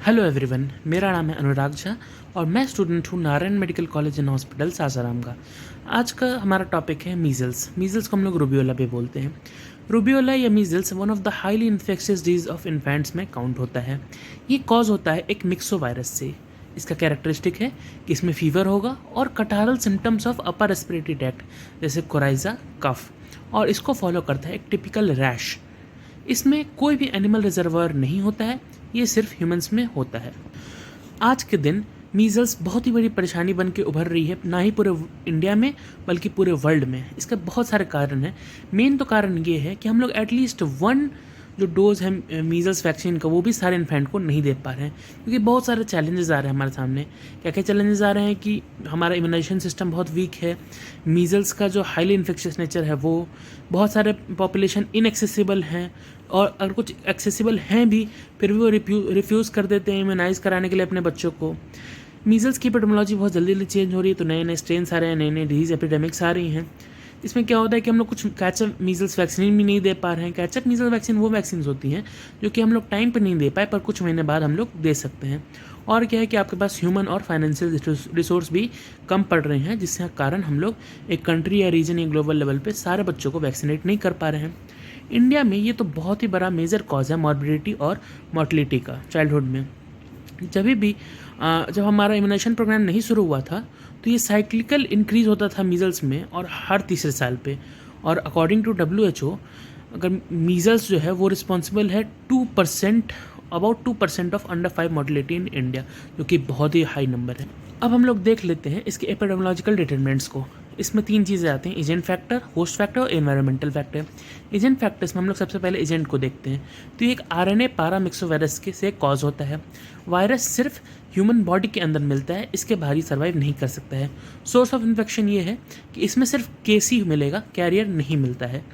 Hello everyone, मेरा नाम है अनुराग झा और मैं स्टूडेंट हूँ Narayan medical college and hospital Sasaram का। आज का हमारा टॉपिक है मीज़ल्स। मीज़ल्स को हम लोग रूबियोला भी बोलते हैं। रूबियोला या measles one of the highly infectious disease of infants में काउंट होता है। ये कॉज होता है एक मिक्सो वायरस से। इसका कैरेक्टरिस्टिक है कि इसमें फीवर होगा और catarrhal symptoms of upper respiratory tract जैसे कोराइजा, कफ, और इसको फॉलो करता है एक टिपिकल रैश। इसमें कोई भी एनिमल रिजर्वर नहीं होता है, ये सिर्फ ह्यूमंस में होता है। आज के दिन मीज़ल्स बहुत ही बड़ी परेशानी बन के उभर रही है, ना ही पूरे इंडिया में बल्कि पूरे वर्ल्ड में। इसके बहुत सारे कारण हैं। मेन तो कारण ये है कि हम लोग एटलीस्ट वन जो डोज है मीज़ल्स वैक्सीन का वो भी सारे इन्फेंट को नहीं दे पा रहे हैं, क्योंकि बहुत सारे चैलेंजेस आ रहे हैं हमारे सामने। क्या क्या चैलेंजेस आ रहे हैं कि हमारा इम्यूनाइजेशन सिस्टम बहुत वीक है, मीज़ल्स का जो हाईली इन्फेक्शियस नेचर है वो, बहुत सारे पॉपुलेशन इनएक्सेसिबल हैं, और अगर कुछ एक्सेसिबल हैं भी फिर भी वो रिफ्यूज़ कर देते हैं इम्यूनाइज़ कराने के लिए अपने बच्चों को। मीज़ल्स की एपिडेमियोलॉजी बहुत जल्दी जल्दी चेंज हो रही है, तो नए नए स्ट्रेन्स आ रहे हैं, नए नए डिजीज़ एपिडेमिक्स आ रही हैं। इसमें क्या होता है कि हम लोग कुछ कैचअप मीज़ल्स वैक्सीन भी नहीं दे पा रहे हैं। कैचअप मीज़ल्स वैक्सीन वो वैक्सीन होती हैं जो कि हम लोग टाइम पर नहीं दे पाए, पर कुछ महीने बाद हम लोग दे सकते हैं। और क्या है कि आपके पास ह्यूमन और फाइनेंशियल रिसोर्स भी कम पड़ रहे हैं, जिसके कारण हम लोग एक कंट्री या रीजन या ग्लोबल लेवल पे सारे बच्चों को वैक्सीनेट नहीं कर पा रहे हैं। इंडिया में ये तो बहुत ही बड़ा मेजर कॉज है मॉर्बिडिटी और मोर्टलिटी का चाइल्डहुड में। जब हमारा इम्यूनाइजेशन प्रोग्राम नहीं शुरू हुआ था तो ये साइक्लिकल इंक्रीज होता था मीज़ल्स में, और हर तीसरे साल पे। और अकॉर्डिंग टू WHO, अगर मीज़ल्स जो है वो रिस्पॉन्सिबल है 2%, about 2% of under 5 mortality in India, जो कि बहुत ही हाई नंबर है। अब हम लोग देख लेते हैं इसके एपिडेमियोलॉजिकल डिटरमिनेंट्स को। इसमें 3 चीज़ें आती हैं: एजेंट फैक्टर, होस्ट फैक्टर और एनवायरमेंटल फैक्टर। एजेंट फैक्टर्स में हम लोग सबसे पहले एजेंट को देखते हैं। तो ये एक RNA पैरामिक्सोवायरस के से कॉज होता है। वायरस सिर्फ ह्यूमन बॉडी के अंदर मिलता है, इसके बाहर ही सर्वाइव नहीं कर सकता है। सोर्स ऑफ इन्फेक्शन ये है कि इसमें सिर्फ केस ही मिलेगा, कैरियर नहीं मिलता है।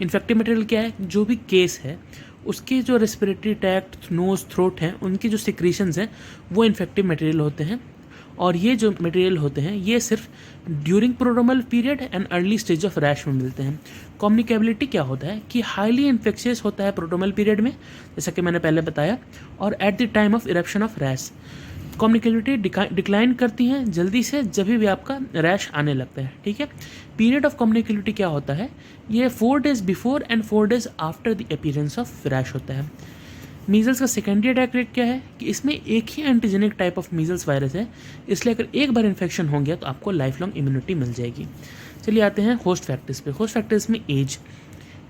इन्फेक्टिव मटेरियल क्या है? जो भी केस है उसके जो रेस्पिरेटरी ट्रैक्ट, नोज, थ्रोट हैं, उनकी जो सिक्रीशंस हैं वो इन्फेक्टिव मटेरियल होते हैं। और ये जो मटेरियल होते हैं ये सिर्फ during prodromal period and early stage of rash में मिलते हैं। कम्युनिकेबिलिटी क्या होता है कि हाईली इन्फेक्शियस होता है प्रोड्रोमल पीरियड में, जैसा कि मैंने पहले बताया, और at the time of eruption of rash. Communicability decline करती हैं जल्दी से जब भी आपका रैश आने लगता है। ठीक है। पीरियड ऑफ कम्युनिकेबिलिटी क्या होता है? ये 4 days before and 4 days after the appearance of rash होता है। मीज़ल्स का सेकेंडरी अटैक रेट क्या है कि इसमें एक ही antigenic type of measles virus है, इसलिए अगर एक बार इन्फेक्शन हो गया तो आपको लाइफ लॉन्ग इम्यूनिटी मिल जाएगी। चलिए आते हैं होस्ट फैक्टर्स पे। होस्ट फैक्टर्स में एज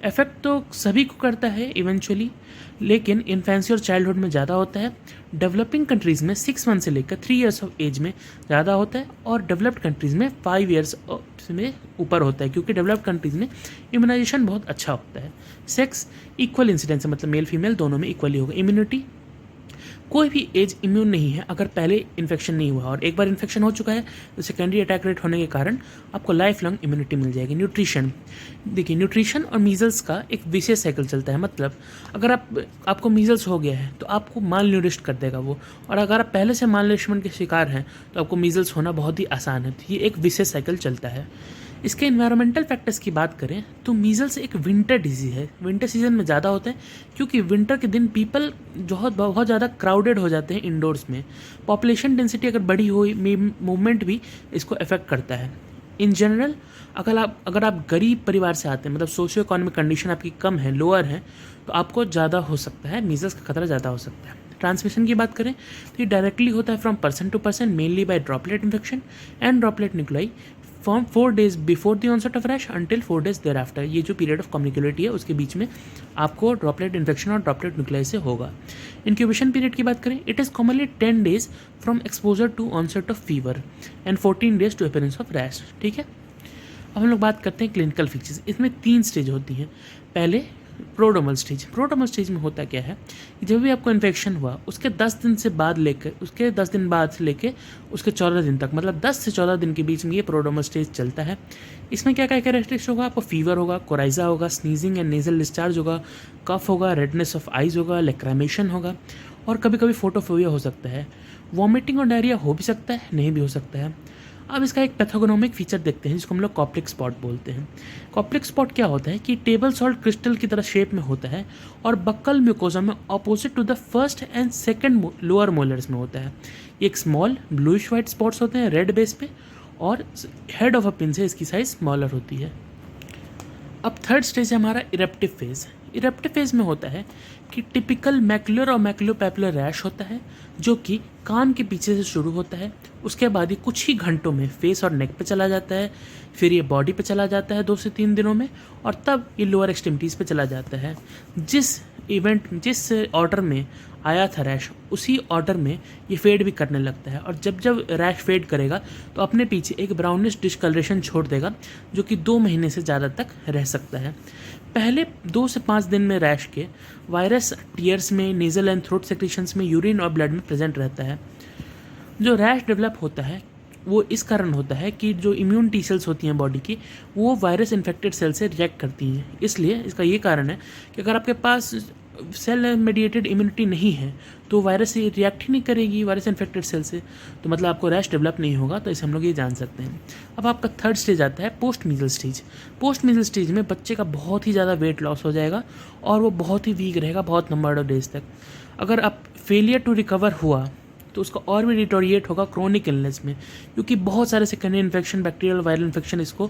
इफेक्ट तो सभी को करता है इवेंचुअली, लेकिन इन्फेंसी और चाइल्डहुड में ज़्यादा होता है। डेवलपिंग कंट्रीज़ में 6 मंथ से लेकर 3 years ऑफ एज में ज़्यादा होता है, और डेवलप्ड कंट्रीज़ में 5 years में ऊपर होता है, क्योंकि डेवलप्ड कंट्रीज़ में इम्यूनाइजेशन बहुत अच्छा होता है। सेक्स इक्वल इंसिडेंस है, मतलब मेल फीमेल दोनों में इक्वली होगा। इम्यूनिटी, कोई भी एज इम्यून नहीं है अगर पहले इन्फेक्शन नहीं हुआ, और एक बार इन्फेक्शन हो चुका है तो सेकेंडरी अटैक रेट होने के कारण आपको लाइफ लॉन्ग इम्यूनिटी मिल जाएगी। न्यूट्रिशन, देखिए न्यूट्रिशन और मीज़ल्स का एक विशेष साइकिल चलता है। मतलब अगर आपको मीज़ल्स हो गया है तो आपको माल न्यूरिश्ड कर देगा वो, और अगर आप पहले से माल न्यूरिशमेंट के शिकार हैं तो आपको मीज़ल्स होना बहुत ही आसान है। तो ये एक विशेष साइकिल चलता है। इसके इन्वायरमेंटल फैक्टर्स की बात करें तो मीज़ल्स एक विंटर डिजीज़ है। विंटर सीजन में ज़्यादा होता है, क्योंकि विंटर के दिन पीपल बहुत ज़्यादा क्राउडेड हो जाते हैं इंडोर्स में। पॉपुलेशन डेंसिटी अगर बढ़ी हुई, मूवमेंट भी इसको अफेक्ट करता है। इन जनरल अगर आप गरीब परिवार से आते हैं, मतलब सोशियो इकोनॉमिक कंडीशन आपकी कम है, लोअर है, तो आपको ज़्यादा हो सकता है, मीज़ल्स का खतरा ज़्यादा हो सकता है। ट्रांसमिशन की बात करें तो ये डायरेक्टली होता है from person to person, mainly by droplet infection and droplet nuclei from 4 days before the onset of rash until 4 days thereafter. ये जो पीरियड ऑफ कम्युनिकेबिलिटी है उसके बीच में आपको ड्रॉपलेट इन्फेक्शन और ड्रॉपलेट न्यूक्लाई से होगा। इंक्यूबेशन पीरियड की बात करें, it is commonly 10 days from exposure to onset of fever and 14 days to appearance of rash. ठीक है। अब हम लोग बात करते हैं क्लिनिकल फीचर्स। इसमें 3 स्टेज होती हैं। पहले प्रोड्रोमल स्टेज। प्रोड्रोमल स्टेज में होता क्या है कि जब भी आपको इन्फेक्शन हुआ उसके 10 दिन से लेकर उसके 14 दिन तक, मतलब 10 से 14 दिन के बीच में ये प्रोड्रोमल स्टेज चलता है। इसमें क्या क्या कैरेक्टरिस्टिक्स होगा? आपको फीवर होगा, कोराइजा होगा, स्नीजिंग एंड नेजल डिस्चार्ज होगा, कफ होगा, रेडनेस ऑफ आइज होगा, लेक्रामेशन होगा, और कभी कभी फोटोफोबिया हो सकता है। वॉमिटिंग और डायरिया हो भी सकता है, नहीं भी हो सकता है। अब इसका एक पैथोगोनोमिक फीचर देखते हैं जिसको हम लोग कॉप्लिक स्पॉट बोलते हैं। कॉप्लिक स्पॉट क्या होता है कि टेबल सॉल्ट क्रिस्टल की तरह शेप में होता है और बक्कल म्यूकोजा में opposite to the first and second lower molars में होता है। ये एक स्मॉल ब्लूइश वाइट स्पॉट्स होते हैं रेड बेस पे और हेड ऑफ अ पिन से इसकी साइज स्मॉलर होती है। अब थर्ड स्टेज है हमारा इरप्टिव फेज। इरप्टिव फेज में होता है कि टिपिकल मैकुलर और मैकुलोपैपुलर रैश होता है जो कि कान के पीछे से शुरू होता है, उसके बाद ही कुछ ही घंटों में फेस और नेक पे चला जाता है, फिर ये बॉडी पे चला जाता है 2 से 3 दिनों में, और तब ये लोअर एक्सट्रीमिटीज़ पे चला जाता है। जिस ऑर्डर में आया था रैश उसी ऑर्डर में ये फेड भी करने लगता है, और जब जब रैश फेड करेगा तो अपने पीछे एक ब्राउनिश डिस्कलरेशन छोड़ देगा जो कि 2 महीने से ज़्यादा तक रह सकता है। पहले 2 से 5 दिन में रैश के वायरस टीयर्स में, नेजल एंड थ्रोट सेक्रेशंस में, यूरिन और ब्लड में प्रेजेंट रहता है। जो रैश डेवलप होता है वो इस कारण होता है कि जो इम्यून टी सेल्स होती हैं बॉडी की वो वायरस इन्फेक्टेड सेल से रिएक्ट करती हैं। इसलिए इसका ये कारण है कि अगर आपके पास सेल मेडिएटेड इम्यूनिटी नहीं है तो वायरस से रिएक्ट ही नहीं करेगी वायरस इन्फेक्टेड सेल से, तो मतलब आपको रैश डेवलप नहीं होगा। तो इसे हम लोग ये जान सकते हैं। अब आपका थर्ड स्टेज आता है पोस्ट मीजल स्टेज। पोस्ट मीजल स्टेज में बच्चे का बहुत ही ज़्यादा वेट लॉस हो जाएगा और वो बहुत ही वीक रहेगा बहुत नंबर ऑफ डेज तक। अगर आप फेलियर टू रिकवर हुआ तो उसका और भी डिटोरिएट होगा क्रोनिक इलनेस में, क्योंकि बहुत सारे secondary infection, bacterial viral infection इसको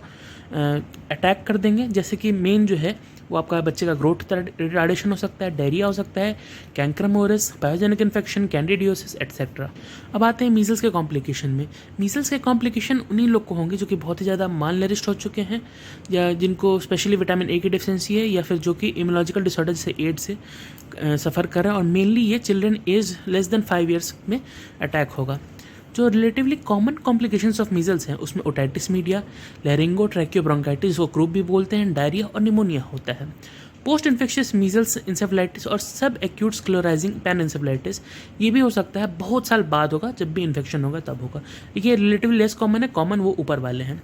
अटैक कर देंगे। जैसे कि मेन जो है वो आपका बच्चे का ग्रोथ रिटार्डेशन हो सकता है, डायरिया हो सकता है, कैंक्रमोरस, पायोजेनिक इन्फेक्शन, कैंडिडियोसिस एटसेट्रा। अब आते हैं मीजल्स के कॉम्प्लिकेशन में। मीजल्स के कॉम्प्लिकेशन उन्हीं लोग को होंगे जो कि बहुत ही ज़्यादा माल नरिश्ड हो चुके हैं, या जिनको स्पेशली विटामिन ए की डिफिशिएंसी है, या फिर जो कि इम्यूनोलॉजिकल डिसऑर्डर जैसे एड्स से सफ़र कर रहे हैं। और मेनली ये children age less than 5 years में अटैक होगा। जो relatively common complications of measles हैं उसमें ओटाइटिस मीडिया, लैरिंगो ट्रैकियोब्रोंकाइटिस जिसको क्रूप भी बोलते हैं, डायरिया और निमोनिया होता है। पोस्ट इन्फेक्शियस मीजल्स इंसेफेलाइटिस और सब एक्यूट स्क्लेरोराइजिंग पैन इंसेफेलाइटिस ये भी हो सकता है, बहुत साल बाद होगा, जब भी इन्फेक्शन होगा तब होगा। देखिए रिलेटिवली लेस कॉमन है, कॉमन वो ऊपर वाले हैं।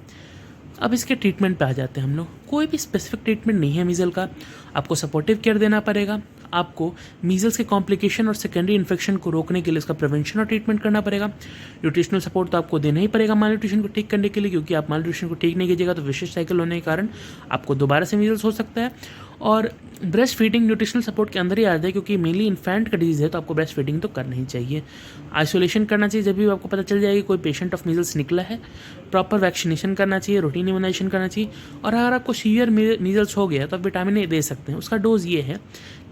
अब इसके ट्रीटमेंट पे आ जाते हैं हम लोग। कोई भी स्पेसिफिक ट्रीटमेंट नहीं है मीजल का, आपको सपोर्टिव केयर देना पड़ेगा। आपको मीजल्स के कॉम्प्लिकेशन और सेकेंडरी इन्फेक्शन को रोकने के लिए इसका प्रिवेंशन और ट्रीटमेंट करना पड़ेगा। न्यूट्रिशनल सपोर्ट तो आपको देना ही पड़ेगा माल न्यूट्रिशन को ठीक करने के लिए, क्योंकि आप माल न्यूट्रिशन को ठीक नहीं कीजिएगा तो विशेष साइकिल होने के कारण आपको दोबारा से मीजल्स हो सकता है। और ब्रेस्ट फीडिंग न्यूट्रिशनल सपोर्ट के अंदर ही आ जाए, क्योंकि मेनली इन्फेंट का डिजीज़ है तो आपको ब्रेस्ट फीडिंग तो करना ही चाहिए। आइसोलेशन करना चाहिए जब भी आपको पता चल जाएगी कोई पेशेंट ऑफ मीजल्स निकला है। प्रॉपर वैक्सीनेशन करना चाहिए, रूटीन इम्यूनाइजेशन करना चाहिए। और अगर आपको सीवियर मीजल्स हो गया तो आप विटामिन ए दे सकते हैं। उसका डोज ये है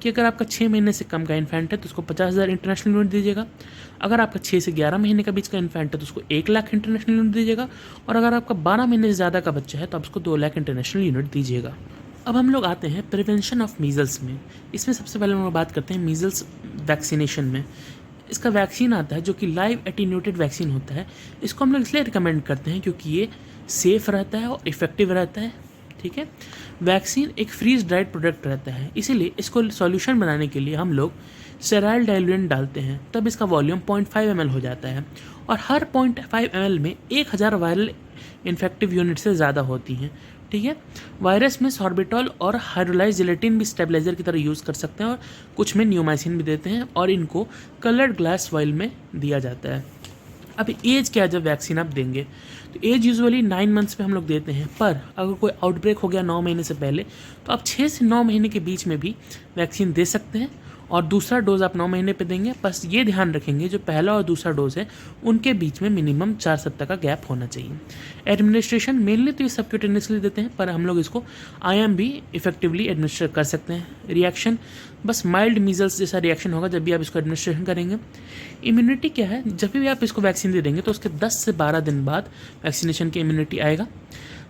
कि अगर आपका 6 महीने से कम का इन्फेंट है तो उसको 50,000 इंटरनेशनल यूनिट दीजिएगा। अगर आपका 6 से 11 महीने का बीच का इन्फेंट है तो उसको 1 लाख इंटरनेशनल यूनिट दीजिएगा। और अगर आपका 12 महीने से ज़्यादा का बच्चा है तो आप उसको 2 लाख इंटरनेशनल यूनिट दीजिएगा। अब हम लोग आते हैं प्रिवेंशन ऑफ मीजल्स में। इसमें सबसे पहले हम लोग बात करते हैं मीजल्स वैक्सीनेशन में। इसका वैक्सीन आता है जो कि लाइव एटीन्यूटेड वैक्सीन होता है। इसको हम लोग इसलिए रिकमेंड करते हैं क्योंकि ये सेफ़ रहता है और इफ़ेक्टिव रहता है। ठीक है, वैक्सीन एक फ्रीज ड्राइड प्रोडक्ट रहता है, इसीलिए इसको सॉल्यूशन बनाने के लिए हम लोग स्टेराइल डाइल्यूएंट डालते हैं, तब इसका वॉल्यूम 0.5 ml हो जाता है। और हर 0.5 ml में 1000 वायरल इन्फेक्टिव यूनिट से ज़्यादा होती हैं। ठीक है, वायरस में सॉर्बिटॉल और हाइड्रोलाइज जिलेटिन भी स्टेबलाइजर की तरह यूज़ कर सकते हैं, और कुछ में न्यूमाइसिन भी देते हैं, और इनको कलर्ड ग्लास वाइल में दिया जाता है। अब एज क्या है जब वैक्सीन आप देंगे, तो एज यूजुअली 9 मंथ्स पे हम लोग देते हैं, पर अगर कोई आउटब्रेक हो गया 9 महीने से पहले तो आप 6 से 9 महीने के बीच में भी वैक्सीन दे सकते हैं। और दूसरा डोज आप 9 महीने पे देंगे। बस ये ध्यान रखेंगे जो पहला और दूसरा डोज है उनके बीच में मिनिमम 4 सप्ताह का गैप होना चाहिए। एडमिनिस्ट्रेशन मेनली तो ये सबक्यूटेनियसली देते हैं, पर हम लोग इसको IM भी इफेक्टिवली एडमिनिस्टर कर सकते हैं। रिएक्शन बस माइल्ड मीजल्स जैसा रिएक्शन होगा जब भी आप इसको एडमिनिस्ट्रेशन करेंगे। इम्यूनिटी क्या है, जब भी आप इसको वैक्सीन दे देंगे तो उसके 10 से 12 दिन बाद वैक्सीनेशन की इम्यूनिटी आएगा।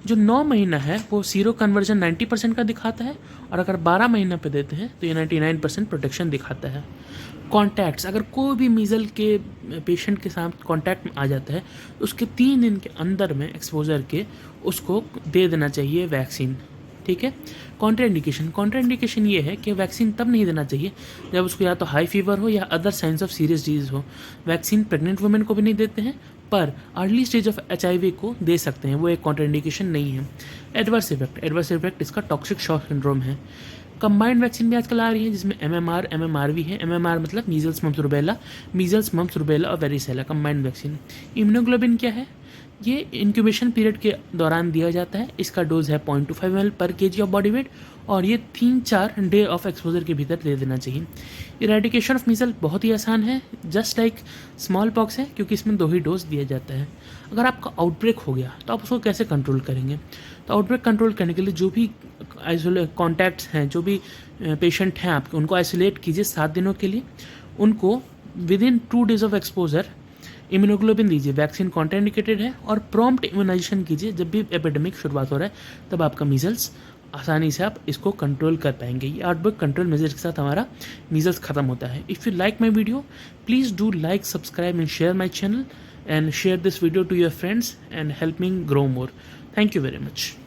जो 9 महीना है वो सीरो कन्वर्जन 90% का दिखाता है, और अगर 12 महीना पे देते हैं तो ये 99% प्रोटेक्शन दिखाता है। कॉन्टैक्ट्स, अगर कोई भी मीज़ल के पेशेंट के साथ कॉन्टैक्ट में आ जाता है तो उसके 3 दिन के अंदर में एक्सपोजर के उसको दे देना चाहिए वैक्सीन। ठीक है, कॉन्ट्राइंडिकेशन ये है कि वैक्सीन तब नहीं देना चाहिए जब उसको या तो हाई फीवर हो या other science of serious disease हो। वैक्सीन प्रेग्नेंट वुमेन को भी नहीं देते हैं, पर अर्ली स्टेज ऑफ HIV को दे सकते हैं, वो एक कॉन्ट्राइंडिकेशन नहीं है। एडवर्स इफेक्ट इसका टॉक्सिक शॉक सिंड्रोम है। कंबाइंड वैक्सीन भी आजकल आ रही है जिसमें MMR MMR भी है। MMR मतलब मीजल्स मम्स रूबेला और वेरिसेला कंबाइंड वैक्सीन। इम्यूनोग्लोबिन क्या है, ये इंक्यूबेशन पीरियड के दौरान दिया जाता है। इसका डोज है 0.25 ml पर केजी ऑफ बॉडी वेट और ये 3-4 डे ऑफ एक्सपोजर के भीतर दे देना चाहिए। इरेडिकेशन ऑफ मीजल बहुत ही आसान है, जस्ट लाइक स्मॉल पॉक्स है, क्योंकि इसमें 2 ही डोज दिया जाता है। अगर आपका आउटब्रेक हो गया तो आप उसको कैसे कंट्रोल करेंगे? तो आउटब्रेक कंट्रोल करने के लिए जो भी आइसोलेट कॉन्टैक्ट्स हैं, जो भी पेशेंट हैं आपके, उनको आइसोलेट कीजिए 7 दिनों के लिए। उनको with in 2 days of exposure immunoglobulin दीजिए, वैक्सीन कॉन्ट्राइंडिकेटेड है, और प्रॉम्प्ट इम्यूनाइजेशन कीजिए। जब भी एपिडेमिक शुरुआत हो रहा है तब आपका मीजल्स आसानी से आप इसको कंट्रोल कर पाएंगे। ये आउटब्रेक कंट्रोल मेजर्स के साथ हमारा मीजल्स खत्म होता है। If you like my video, please do like, subscribe and share my channel and share this video to your friends and help me grow more. Thank you very much.